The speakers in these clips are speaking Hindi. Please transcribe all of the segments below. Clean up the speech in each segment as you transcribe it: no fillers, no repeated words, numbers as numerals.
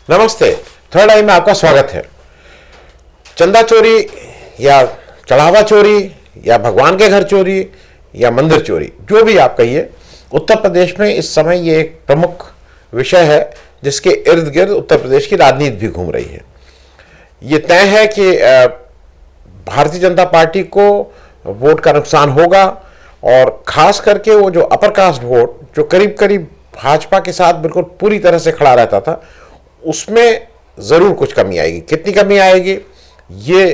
नमस्ते। थर्ड आई में आपका स्वागत है। चंदा चोरी या चढ़ावा चोरी या भगवान के घर चोरी या मंदिर चोरी, जो भी आप कहिए, उत्तर प्रदेश में इस समय ये एक प्रमुख विषय है जिसके इर्द गिर्द उत्तर प्रदेश की राजनीति भी घूम रही है। ये तय है कि भारतीय जनता पार्टी को वोट का नुकसान होगा और खास करके वो जो अपर कास्ट वोट जो करीब करीब भाजपा के साथ बिल्कुल पूरी तरह से खड़ा रहता था, उसमें जरूर कुछ कमी आएगी। कितनी कमी आएगी ये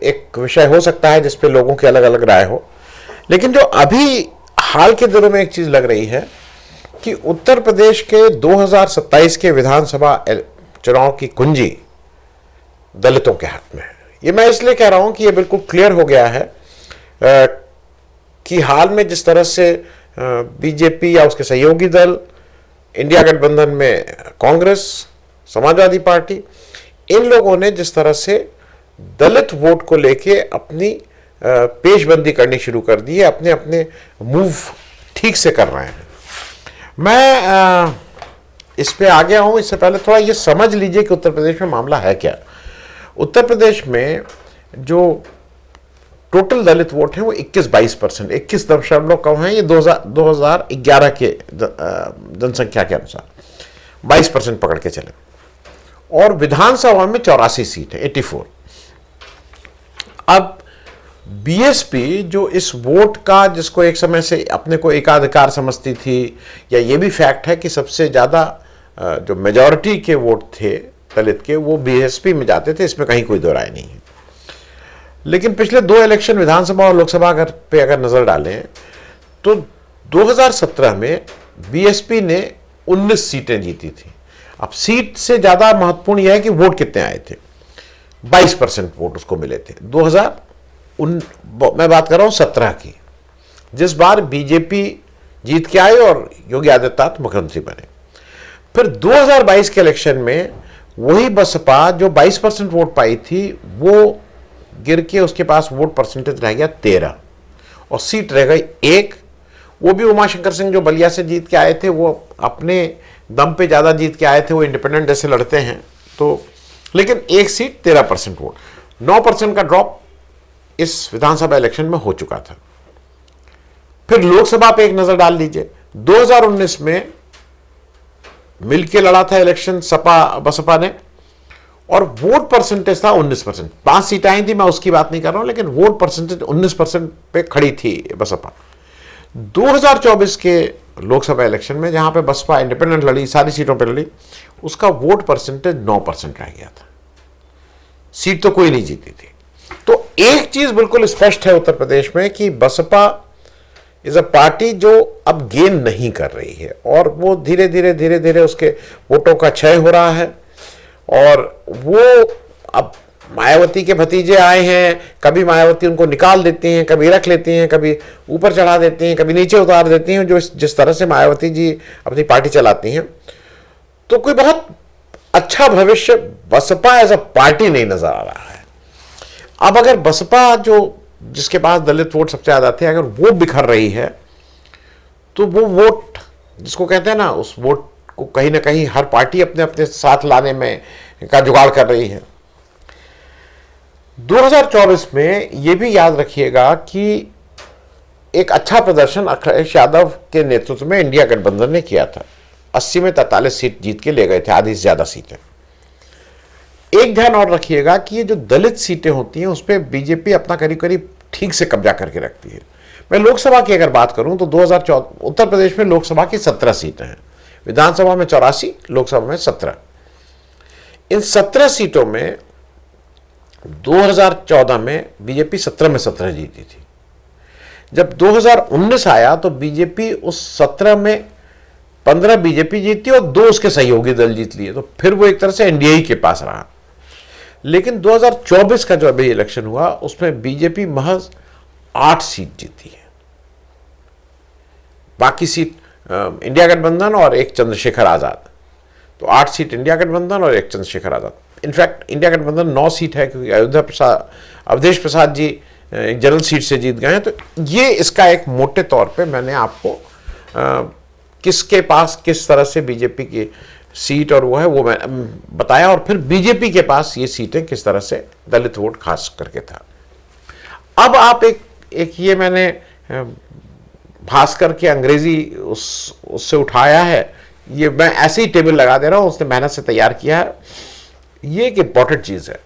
एक विषय हो सकता है जिस पे लोगों की अलग अलग राय हो, लेकिन जो अभी हाल के दिनों में एक चीज लग रही है कि उत्तर प्रदेश के 2027 के विधानसभा चुनाव की कुंजी दलितों के हाथ में है। ये मैं इसलिए कह रहा हूं कि ये बिल्कुल क्लियर हो गया है कि हाल में जिस तरह से बीजेपी या उसके सहयोगी दल, इंडिया गठबंधन में कांग्रेस, समाजवादी पार्टी, इन लोगों ने जिस तरह से दलित वोट को लेके अपनी पेशबंदी करनी शुरू कर दी है, अपने अपने मूव ठीक से कर रहे हैं। मैं इस पे आ गया हूं। इससे पहले थोड़ा ये समझ लीजिए कि उत्तर प्रदेश में मामला है क्या। उत्तर प्रदेश में जो टोटल दलित वोट हैं वो 21-22%, 21 कम है। ये 2011 के जनसंख्या के अनुसार 22% पकड़ के चले। और विधानसभा में 84 सीट है, 84। अब बीएसपी जो इस वोट का, जिसको एक समय से अपने को एकाधिकार समझती थी, या ये भी फैक्ट है कि सबसे ज्यादा जो मेजॉरिटी के वोट थे दलित के वो बीएसपी में जाते थे, इसमें कहीं कोई दो राय नहीं है। लेकिन पिछले 2 इलेक्शन विधानसभा और लोकसभा पे अगर नजर डालें तो 2017 में बीएसपी ने 19 सीटें जीती थी। अब सीट से ज्यादा महत्वपूर्ण यह है कि वोट कितने आए थे। 22% वोट उसको मिले थे। मैं बात कर रहा हूं 17 की, जिस बार बीजेपी जीत के आई और योगी आदित्यनाथ मुख्यमंत्री बने। फिर 2022 के इलेक्शन में वही बसपा जो 22% वोट पाई थी, वो गिर के उसके पास वोट परसेंटेज रह गया 13 और सीट रह गई 1। वो भी उमाशंकर सिंह जो बलिया से जीत के आए थे, वो अपने दम पे ज्यादा जीत के आए थे, वो इंडिपेंडेंट जैसे लड़ते हैं तो, लेकिन एक सीट 13% वोट, 9% का ड्रॉप इस विधानसभा इलेक्शन में हो चुका था। फिर लोकसभा पे एक नजर डाल लीजिए। 2019 में मिलके लड़ा था इलेक्शन सपा बसपा ने, और वोट परसेंटेज था 19%। 5 सीटें आई थी, मैं उसकी बात नहीं कर रहा हूं, लेकिन वोट परसेंटेज 19% पे खड़ी थी बसपा। 2024 के लोकसभा इलेक्शन में जहां पे बसपा इंडिपेंडेंट लड़ी, सारी सीटों पे लड़ी, उसका वोट परसेंटेज 9% रह गया था। सीट तो कोई नहीं जीती थी। तो एक चीज बिल्कुल स्पष्ट है उत्तर प्रदेश में कि बसपा इज अ पार्टी जो अब गेन नहीं कर रही है, और वो धीरे धीरे उसके वोटों का क्षय हो रहा है। और वो अब मायावती के भतीजे आए हैं, कभी मायावती उनको निकाल देती हैं, कभी रख लेती हैं, कभी ऊपर चढ़ा देती हैं, कभी नीचे उतार देती हैं। जो जिस तरह से मायावती जी अपनी पार्टी चलाती हैं, तो कोई बहुत अच्छा भविष्य बसपा एज अ पार्टी नहीं नजर आ रहा है। अब अगर बसपा जो जिसके पास दलित वोट सबसे ज्यादा थे, अगर वो बिखर रही है, तो वो वोट जिसको कहते हैं ना, उस वोट को कहीं ना कहीं हर पार्टी अपने अपने साथ लाने में का जुगाड़ कर रही है। 2024 में यह भी याद रखिएगा कि एक अच्छा प्रदर्शन अखिलेश यादव के नेतृत्व में इंडिया गठबंधन ने किया था। 80 में 43 सीट जीत के ले गए थे, आधी से ज्यादा सीटें। एक ध्यान और रखिएगा कि ये जो दलित सीटें होती हैं उस पर बीजेपी अपना करीब करीब ठीक से कब्जा करके रखती है। मैं लोकसभा की अगर बात करूं तो 2014 उत्तर प्रदेश में लोकसभा की 17 सीटें हैं, विधानसभा में 84, लोकसभा में 17। इन 17 सीटों में 2014 में बीजेपी 17 में 17 जीती थी। जब 2019 आया तो बीजेपी उस 17 में 15 बीजेपी जीती और 2 उसके सहयोगी दल जीत लिए, तो फिर वो एक तरह से एनडीए के पास रहा। लेकिन 2024 का जो अभी इलेक्शन हुआ उसमें बीजेपी महज 8 सीट जीती है। बाकी सीट इंडिया गठबंधन और एक चंद्रशेखर आजाद। तो 8 सीट इंडिया गठबंधन और एक चंद्रशेखर आजाद। इनफैक्ट इंडिया गठबंधन 9 सीट है, क्योंकि अवधेश प्रसाद जी एक जनरल सीट से जीत गए हैं। तो ये इसका एक मोटे तौर पे मैंने आपको किसके पास किस तरह से बीजेपी की सीट और वो है वो मैं बताया, और फिर बीजेपी के पास ये सीटें किस तरह से दलित वोट खास करके था। अब आप एक ये मैंने भास्कर के अंग्रेजी उससे उठाया है, ये मैं ऐसे ही टेबल लगा दे रहा हूं, उसने मेहनत से तैयार किया है। ये एक इंपॉर्टेंट चीज है।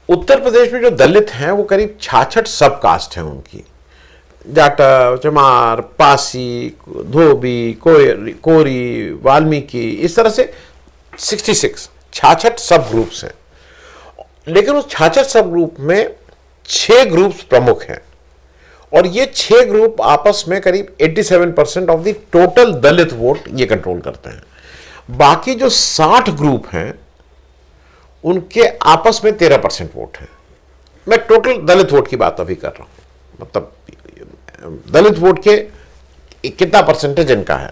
उत्तर प्रदेश में जो दलित हैं वो करीब 66 सब कास्ट हैं उनकी, जाटव, चमार, पासी, धोबी, कोरी, वाल्मीकि, इस तरह से 66 सब ग्रुप्स हैं। लेकिन उस 66 सब ग्रुप में 6 ग्रुप्स प्रमुख हैं, और ये 6 ग्रुप आपस में करीब 87% of the total Dalit vote ये कंट्रोल करते हैं। बाकी जो 60 ग्रुप हैं उनके आपस में 13% वोट है। मैं टोटल दलित वोट की बात अभी कर रहा हूं, मतलब दलित वोट के कितना परसेंटेज इनका है।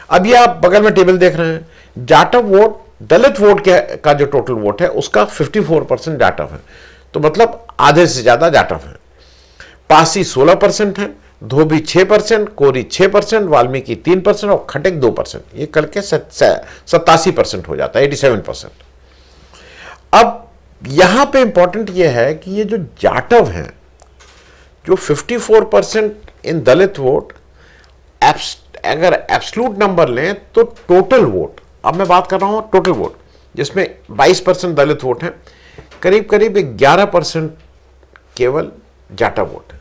अभी आप बगल में टेबल देख रहे हैं, जाटव वोट दलित वोट के का जो टोटल वोट है उसका 54% जाटव है, तो मतलब आधे से ज्यादा जाटव है। पासी 16% है, धोबी 6%, कोरी 6%, वाल्मीकि 3% और खटेक 2%, ये करके 87% हो जाता है, 87%। अब यहां पे इंपॉर्टेंट यह है कि ये जो जाटव हैं, जो 54% इन दलित वोट, अगर एब्सोल्यूट नंबर लें तो टोटल वोट, अब मैं बात कर रहा हूं टोटल वोट, जिसमें 22% दलित वोट हैं, करीब करीब 11% केवल जाटव वोट है।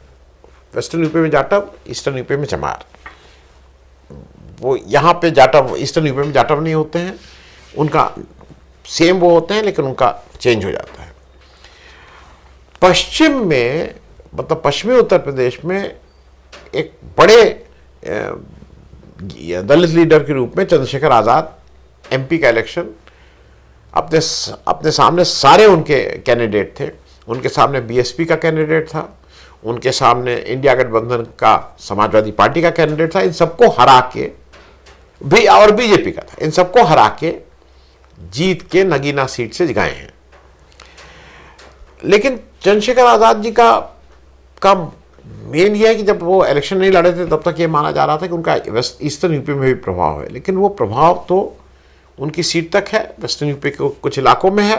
वेस्टर्न यूपी में जाटव, ईस्टर्न यूपी में चमार। वो यहां पे जाटव, ईस्टर्न यूपी में जाटव नहीं होते हैं, उनका सेम वो होते हैं लेकिन उनका चेंज हो जाता है। पश्चिम में, मतलब पश्चिमी उत्तर प्रदेश में एक बड़े दलित लीडर के रूप में चंद्रशेखर आजाद, एमपी का इलेक्शन, अपने सामने सारे उनके कैंडिडेट थे। उनके सामने बीएसपी का कैंडिडेट था, उनके सामने इंडिया गठबंधन का समाजवादी पार्टी का कैंडिडेट था। इन सबको हरा के भी, और बीजेपी का था, इन सबको हरा के जीत के नगीना सीट से गए हैं। लेकिन चंद्रशेखर आजाद जी का मेन ये है कि जब वो इलेक्शन नहीं लड़े थे तब तक ये माना जा रहा था कि उनका वेस्ट ईस्टर्न यूपी में भी प्रभाव है, लेकिन वो प्रभाव तो उनकी सीट तक है, वेस्टर्न यूपी के कुछ इलाकों में है।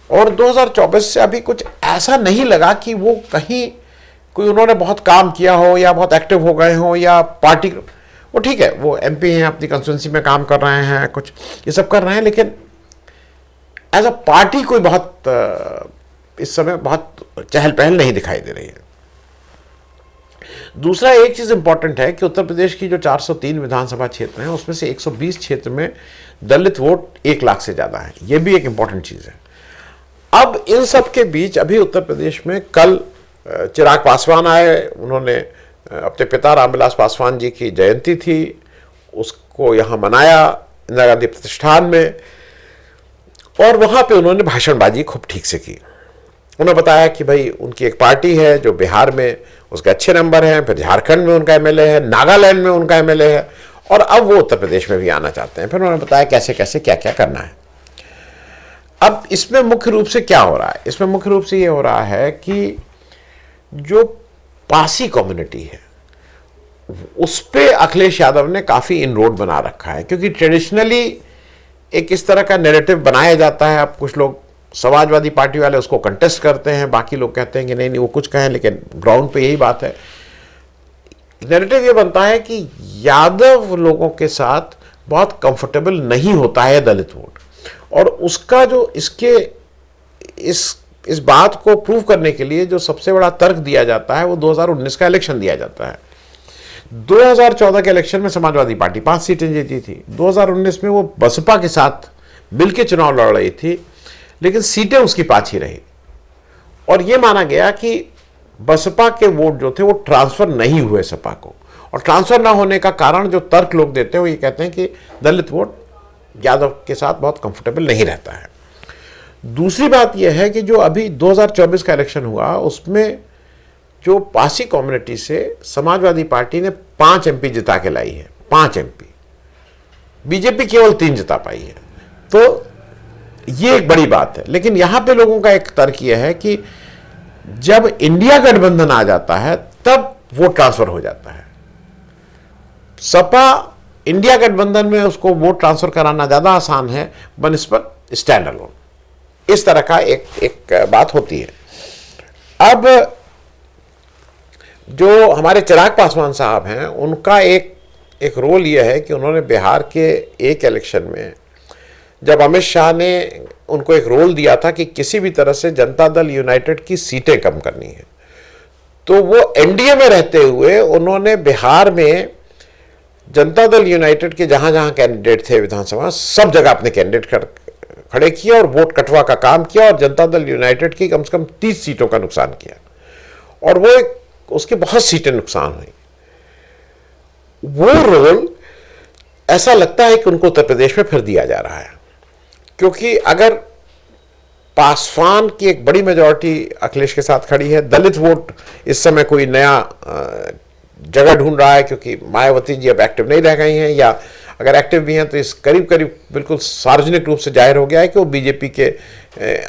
और 2024 से अभी कुछ ऐसा नहीं लगा कि वो कहीं कोई उन्होंने बहुत काम किया हो या बहुत एक्टिव हो गए हो, या पार्टी, वो ठीक है, वो एमपी हैं, अपनी कंस्टिट्यूंसी में काम कर रहे हैं, कुछ ये सब कर रहे हैं, लेकिन एज अ पार्टी कोई बहुत इस समय बहुत चहल पहल नहीं दिखाई दे रही है। दूसरा एक चीज इंपॉर्टेंट है कि उत्तर प्रदेश की जो 403 विधानसभा क्षेत्र हैं उसमें से 120 क्षेत्र में दलित वोट 1 लाख से ज्यादा है। यह भी एक इंपॉर्टेंट चीज है। अब इन सब के बीच अभी उत्तर प्रदेश में कल चिराग पासवान आए, उन्होंने अपने पिता रामविलास पासवान जी की जयंती थी, उसको यहां मनाया इंदिरा गांधी प्रतिष्ठान में, और वहां पे उन्होंने भाषणबाजी खूब ठीक से की। उन्होंने बताया कि भाई उनकी एक पार्टी है जो बिहार में उसके अच्छे नंबर हैं, फिर झारखंड में उनका एमएलए है, नागालैंड में उनका एमएलए है, और अब वो उत्तर प्रदेश में भी आना चाहते हैं। फिर उन्होंने बताया कैसे कैसे क्या क्या करना है। अब इसमें मुख्य रूप से क्या हो रहा है? इसमें मुख्य रूप से ये हो रहा है कि जो पासी कम्युनिटी है उस पे अखिलेश यादव ने काफी इनरोड बना रखा है, क्योंकि ट्रेडिशनली एक इस तरह का नैरेटिव बनाया जाता है। अब कुछ लोग समाजवादी पार्टी वाले उसको कंटेस्ट करते हैं, बाकी लोग कहते हैं कि नहीं नहीं वो कुछ कहें, लेकिन ग्राउंड पे यही बात है। नैरेटिव ये बनता है कि यादव लोगों के साथ बहुत कंफर्टेबल नहीं होता है दलित वोट, और उसका जो इसके इस बात को प्रूव करने के लिए जो सबसे बड़ा तर्क दिया जाता है वो 2019 का इलेक्शन दिया जाता है। 2014 के इलेक्शन में समाजवादी पार्टी 5 सीटें जीती थी, 2019 में वो बसपा के साथ मिलकर चुनाव लड़ रही थी, लेकिन सीटें उसकी 5 ही रही, और यह माना गया कि बसपा के वोट जो थे वो ट्रांसफर नहीं हुए सपा को, और ट्रांसफर ना होने का कारण जो तर्क लोग देते हैं वो ये कहते हैं कि दलित वोट यादव के साथ बहुत कंफर्टेबल नहीं रहता है। दूसरी बात यह है कि जो अभी 2024 का इलेक्शन हुआ उसमें जो पासी कम्युनिटी से समाजवादी पार्टी ने 5 एमपी जिता के लाई है, 5 एमपी, बीजेपी केवल 3 जिता पाई है, तो ये एक बड़ी बात है। लेकिन यहां पे लोगों का एक तर्क यह है कि जब इंडिया गठबंधन आ जाता है तब वो ट्रांसफर हो जाता है। सपा इंडिया गठबंधन में उसको वोट ट्रांसफर कराना ज्यादा आसान है बनिस्बत स्टैंड अलोन। इस तरह का एक बात होती है। अब जो हमारे चिराग पासवान साहब हैं, उनका एक रोल यह है कि उन्होंने बिहार के एक इलेक्शन में, जब अमित शाह ने उनको एक रोल दिया था कि किसी भी तरह से जनता दल यूनाइटेड की सीटें कम करनी है, तो वो एनडीए में रहते हुए उन्होंने बिहार में जनता दल यूनाइटेड के जहां जहां कैंडिडेट थे विधानसभा, सब जगह अपने कैंडिडेट खड़े किए और वोट कटवा का काम किया और जनता दल यूनाइटेड की कम से कम 30 सीटों का नुकसान किया और वो उसकी बहुत सीटें नुकसान हुई। वो रोल ऐसा लगता है कि उनको उत्तर प्रदेश में फिर दिया जा रहा है, क्योंकि अगर पासवान की एक बड़ी मेजॉरिटी अखिलेश के साथ खड़ी है, दलित वोट इस समय कोई नया जगह ढूंढ रहा है, क्योंकि मायावती जी अब एक्टिव नहीं रह गई हैं, या अगर एक्टिव भी हैं तो इस करीब करीब बिल्कुल सार्वजनिक रूप से जाहिर हो गया है कि वो बीजेपी के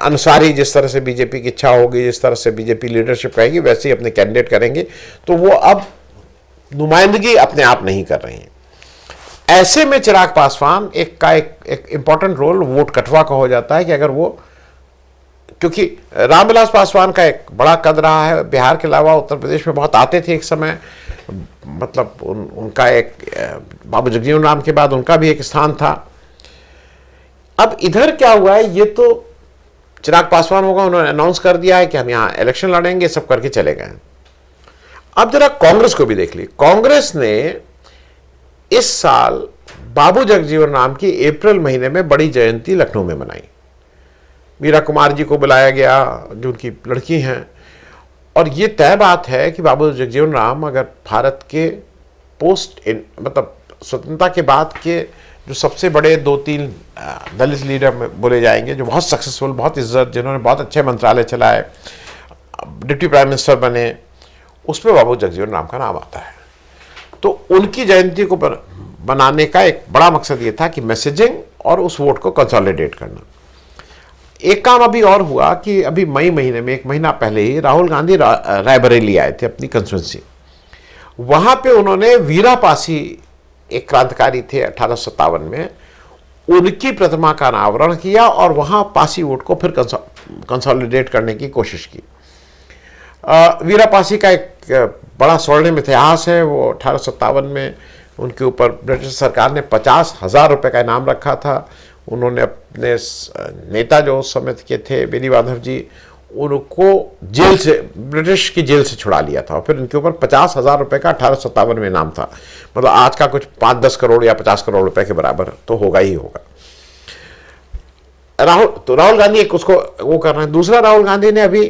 अनुसार ही, जिस तरह से बीजेपी की इच्छा होगी, जिस तरह से बीजेपी लीडरशिप कहेगी, वैसे ही अपने कैंडिडेट करेंगे। तो वो अब नुमाइंदगी अपने आप नहीं कर रही हैं। ऐसे में चिराग पासवान एक इंपॉर्टेंट रोल वोट कटवा का हो जाता है कि अगर वो, क्योंकि रामविलास पासवान का एक बड़ा कद रहा है बिहार के अलावा, उत्तर प्रदेश में बहुत आते थे एक समय, मतलब उनका एक बाबू जगजीवन राम के बाद उनका भी एक स्थान था। अब इधर क्या हुआ है, ये तो चिराग पासवान होगा, उन्होंने अनाउंस कर दिया है कि हम यहाँ इलेक्शन लड़ेंगे, सब करके चले गए। अब जरा कांग्रेस को भी देख ली। कांग्रेस ने इस साल बाबू जगजीवन राम की अप्रैल महीने में बड़ी जयंती लखनऊ में मनाई। मीरा कुमार जी को बुलाया गया जो उनकी लड़की हैं, और ये तय बात है कि बाबू जगजीवन राम अगर भारत के मतलब स्वतंत्रता के बाद के जो सबसे बड़े 2-3 दलित लीडर में बोले जाएंगे, जो बहुत सक्सेसफुल, बहुत इज्जत, जिन्होंने बहुत अच्छे मंत्रालय चलाए, डिप्टी प्राइम मिनिस्टर बने, उसमें बाबू जगजीवन राम का नाम आता है। तो उनकी जयंती को बनाने का एक बड़ा मकसद ये था कि मैसेजिंग और उस वोट को कंसोलिडेट करना। एक काम अभी और हुआ कि अभी मई महीने में, 1 महीना पहले ही राहुल गांधी रायबरेली आए थे अपनी कंस्टिट्यूंसी। वहां पे उन्होंने वीरा पासी, एक क्रांतिकारी थे 1857 में, उनकी प्रतिमा का अनावरण किया और वहां पासी वोट को फिर कंसोलिडेट करने की कोशिश की। वीरा पासी का एक बड़ा स्वर्णिम इतिहास है। वो 1857 में उनके ऊपर ब्रिटिश सरकार ने 50,000 रुपये का इनाम रखा था। उन्होंने अपने नेता जो उस समय के थे बेनी माधव जी, उनको जेल से, ब्रिटिश की जेल से छुड़ा लिया था और फिर उनके ऊपर 50,000 रुपये का 1857 में इनाम था। मतलब आज का कुछ 5-10 करोड़ या 50 करोड़ रुपए के बराबर तो होगा ही होगा। राहुल गांधी एक उसको वो कर रहे हैं। दूसरा, राहुल गांधी ने अभी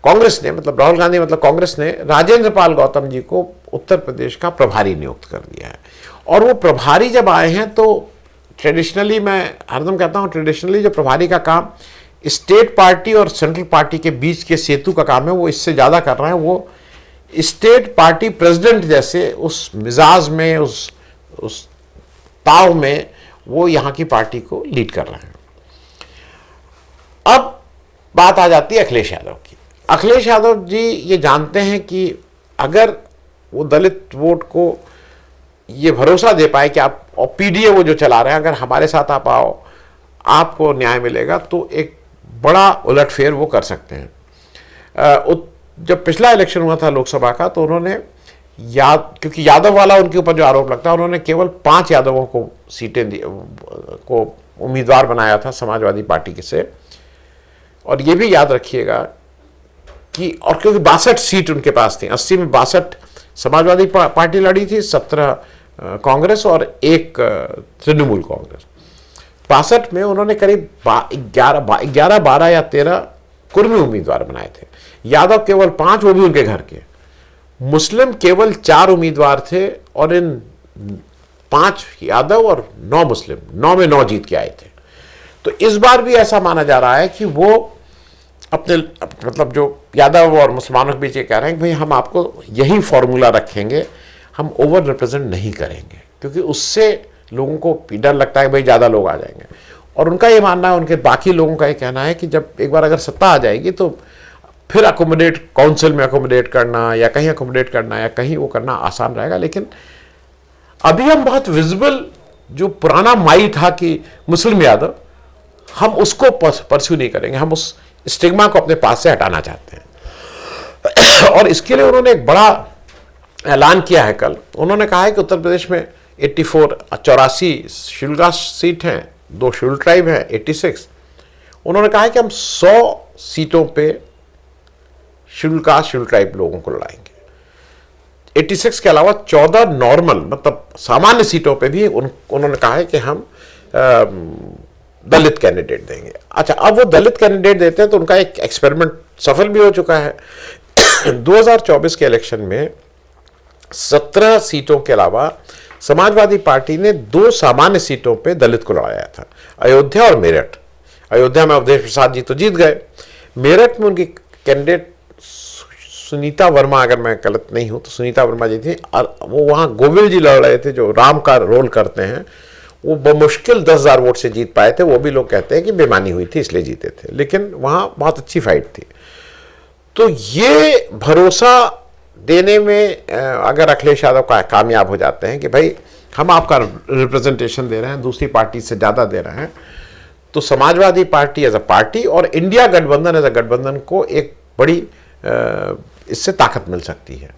कांग्रेस ने, मतलब राहुल गांधी मतलब कांग्रेस ने राजेंद्र पाल गौतम जी को उत्तर प्रदेश का प्रभारी नियुक्त कर दिया है। और वो प्रभारी जब आए हैं तो ट्रेडिशनली, मैं हरदम कहता हूँ, ट्रेडिशनली जो प्रभारी का काम स्टेट पार्टी और सेंट्रल पार्टी के बीच के सेतु का काम है, वो इससे ज़्यादा कर रहे हैं। वो स्टेट पार्टी प्रेसिडेंट जैसे उस मिजाज में, उस ताव में वो यहाँ की पार्टी को लीड कर रहे हैं। अब बात आ जाती है अखिलेश यादव की। अखिलेश यादव जी ये जानते हैं कि अगर वो दलित वोट को ये भरोसा दे पाए कि आप, और पीडीए वो जो चला रहे हैं, अगर हमारे साथ आप आओ आपको न्याय मिलेगा, तो एक बड़ा उलटफेर वो कर सकते हैं। जब पिछला इलेक्शन हुआ था लोकसभा का, तो उन्होंने क्योंकि यादव वाला उनके ऊपर जो आरोप लगता है, उन्होंने केवल 5 यादवों को सीटें को उम्मीदवार बनाया था समाजवादी पार्टी से। और ये भी याद रखिएगा कि, और क्योंकि 62 सीट उनके पास थी, 80 में 62 समाजवादी पार्टी लड़ी थी, 17 कांग्रेस और 1 तृणमूल कांग्रेस। 62 में उन्होंने करीब 11, 12 या 13 कुर्मी उम्मीदवार बनाए थे। यादव केवल 5, वो भी उनके घर के। मुस्लिम केवल 4 उम्मीदवार थे और इन 5 यादव और 9 मुस्लिम, 9 में 9 जीत के आए थे। तो इस बार भी ऐसा माना जा रहा है कि वो अपने, मतलब जो यादव और मुसलमानों के बीच ये कह रहे हैं कि भाई हम आपको यही फॉर्मूला रखेंगे, हम ओवर रिप्रेजेंट नहीं करेंगे, क्योंकि उससे लोगों को डर लगता है कि भाई ज़्यादा लोग आ जाएंगे। और उनका ये मानना है, उनके बाकी लोगों का ये कहना है कि जब एक बार अगर सत्ता आ जाएगी तो फिर अकोमोडेट, काउंसिल में अकोमोडेट करना या कहीं अकोमोडेट करना या कहीं वो करना आसान रहेगा। लेकिन अभी हम बहुत विजिबल जो पुराना माई था कि मुस्लिम यादव, हम उसको परस्यू नहीं करेंगे, हम उस स्टिग्मा को अपने पास से हटाना चाहते हैं। और इसके लिए उन्होंने एक बड़ा ऐलान किया है कल। उन्होंने कहा है कि उत्तर प्रदेश में 84 शेड्यूल कास्ट सीट हैं, 2 शेड्यूल ट्राइब हैं, 86। उन्होंने कहा है कि हम 100 सीटों पे शेड्यूल कास्ट शेड्यूल ट्राइब लोगों को लड़ाएंगे। 86 के अलावा 14 नॉर्मल मतलब सामान्य सीटों पे भी उन्होंने कहा है कि हम दलित कैंडिडेट देंगे। अच्छा, अब वो दलित कैंडिडेट देते हैं तो उनका एक एक्सपेरिमेंट सफल भी हो चुका है। 2024 के इलेक्शन में 17 सीटों के अलावा समाजवादी पार्टी ने 2 सामान्य सीटों पे दलित को लड़ाया था, अयोध्या और मेरठ। अयोध्या में अवधेश प्रसाद जी तो जीत गए, मेरठ में उनकी कैंडिडेट सुनीता वर्मा, अगर मैं गलत नहीं हूं तो सुनीता वर्मा जी थी, और वो वहां गोविल जी लड़ रहे थे जो राम का रोल करते हैं। वो बमुश्किल 10,000 वोट से जीत पाए थे। वो भी लोग कहते हैं कि बेईमानी हुई थी इसलिए जीते थे, लेकिन वहां बहुत अच्छी फाइट थी। तो ये भरोसा देने में अगर अखिलेश यादव कामयाब हो जाते हैं कि भाई हम आपका रिप्रेजेंटेशन दे रहे हैं, दूसरी पार्टी से ज़्यादा दे रहे हैं, तो Samajwadi Party as a party और इंडिया गठबंधन एज अ गठबंधन को एक बड़ी इससे ताकत मिल सकती है।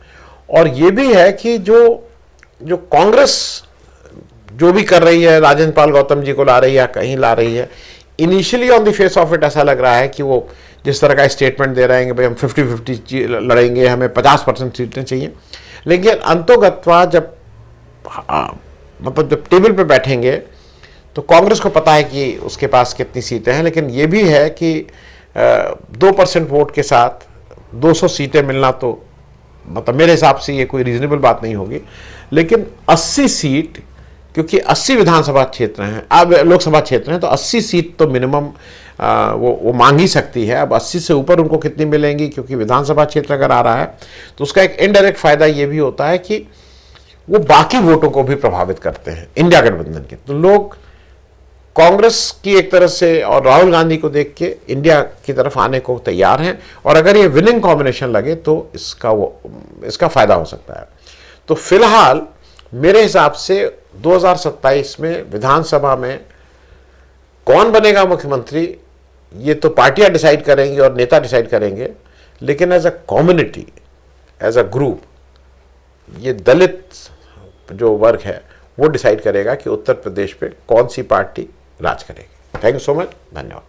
और ये भी है कि जो कांग्रेस जो भी कर रही है, राजेंद्र पाल गौतम जी को ला रही है, कहीं ला रही है, initially on the face of it ऐसा लग रहा है कि वो जिस तरह का स्टेटमेंट दे रहे हैं कि भाई हम 50-50 लड़ेंगे, हमें 50% सीटें चाहिए, लेकिन अंतोगत्वा जब मतलब जब टेबल पे बैठेंगे तो कांग्रेस को पता है कि उसके पास कितनी सीटें हैं। लेकिन ये भी है कि 2% वोट के साथ 200 सीटें मिलना तो मतलब मेरे हिसाब से ये कोई रीजनेबल बात नहीं होगी। लेकिन 80 सीट, क्योंकि 80 विधानसभा क्षेत्र हैं, अब लोकसभा क्षेत्र हैं, तो 80 सीट तो मिनिमम वो मांग ही सकती है। अब 80 से ऊपर उनको कितनी मिलेंगी, क्योंकि विधानसभा क्षेत्र अगर आ रहा है तो उसका एक इनडायरेक्ट फायदा ये भी होता है कि वो बाकी वोटों को भी प्रभावित करते हैं इंडिया गठबंधन के। तो लोग कांग्रेस की एक तरह से और राहुल गांधी को देख के इंडिया की तरफ आने को तैयार हैं, और अगर ये विनिंग कॉम्बिनेशन लगे तो इसका फायदा हो सकता है। तो फिलहाल मेरे हिसाब से 2027 में विधानसभा में कौन बनेगा मुख्यमंत्री ये तो पार्टियां डिसाइड करेंगी और नेता डिसाइड करेंगे, लेकिन as a community, as a group, ये दलित जो वर्ग है वो डिसाइड करेगा कि उत्तर प्रदेश पे कौन सी पार्टी राज करेगी। थैंक यू सो मच, धन्यवाद।